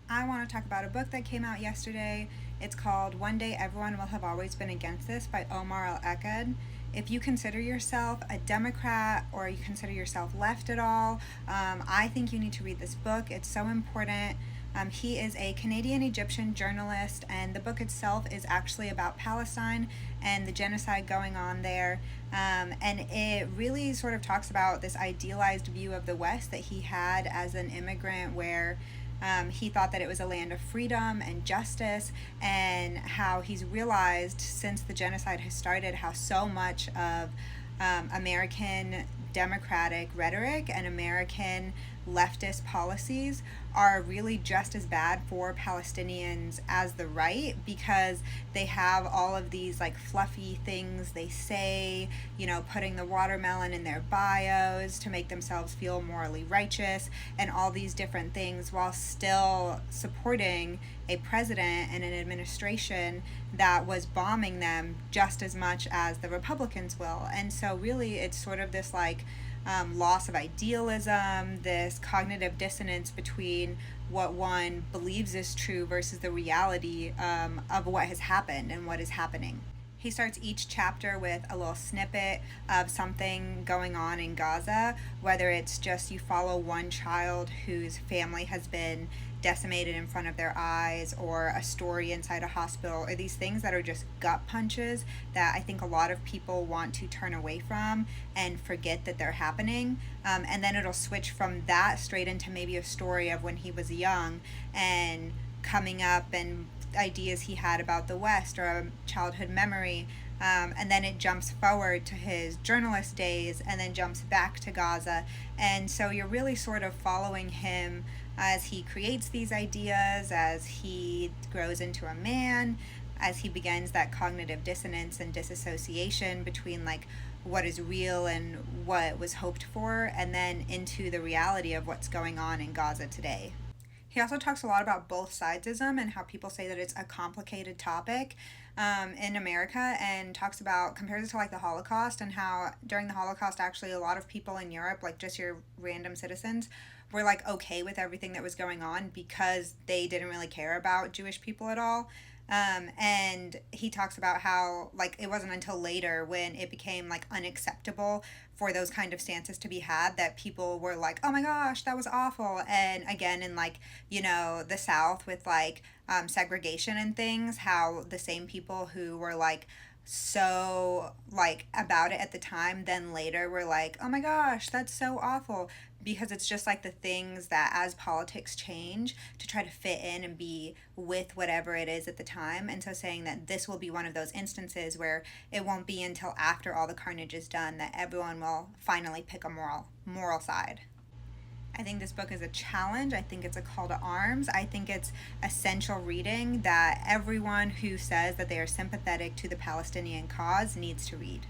I want to talk about a book that came out yesterday. It's called One Day Everyone Will Have Always Been Against This by Omar El-Akkad. If you consider yourself a Democrat or you consider yourself left at all, I think you need to read this book. It's so important. He is a Canadian Egyptian journalist, and the book itself is actually about Palestine and the genocide going on there. And it really sort of talks about this idealized view of the West that he had as an immigrant, where he thought that it was a land of freedom and justice, and how he's realized since the genocide has started how so much of American democratic rhetoric and American leftist policies are really just as bad for Palestinians as the right, because they have all of these like fluffy things they say, putting the watermelon in their bios to make themselves feel morally righteous and all these different things, while still supporting a president and an administration that was bombing them just as much as the Republicans will. And so really it's sort of this loss of idealism, this cognitive dissonance between what one believes is true versus the reality of what has happened and what is happening. He starts each chapter with a little snippet of something going on in Gaza, whether it's just you follow one child whose family has been decimated in front of their eyes, or a story inside a hospital, or these things that are just gut punches that I think a lot of people want to turn away from and forget that they're happening. And then it'll switch from that straight into maybe a story of when he was young and coming up and ideas he had about the West, or a childhood memory. And then it jumps forward to his journalist days and then jumps back to Gaza. And so you're really sort of following him as he creates these ideas, as he grows into a man, as he begins that cognitive dissonance and disassociation between what is real and what was hoped for, and then into the reality of what's going on in Gaza today. He also talks a lot about both sidesism and how people say that it's a complicated topic in America, and compares it to the Holocaust, and how during the Holocaust actually a lot of people in Europe, just your random citizens, were okay with everything that was going on because they didn't really care about Jewish people at all. And he talks about how it wasn't until later, when it became unacceptable for those kind of stances to be had, that people were oh my gosh, that was awful. And again, in the South with segregation and things, how the same people who were so about it at the time, then later were oh my gosh, that's so awful, because it's just the things that, as politics change, to try to fit in and be with whatever it is at the time. And so saying that this will be one of those instances where it won't be until after all the carnage is done that everyone will finally pick a moral side. I think this book is a challenge. I think it's a call to arms. I think it's essential reading that everyone who says that they are sympathetic to the Palestinian cause needs to read.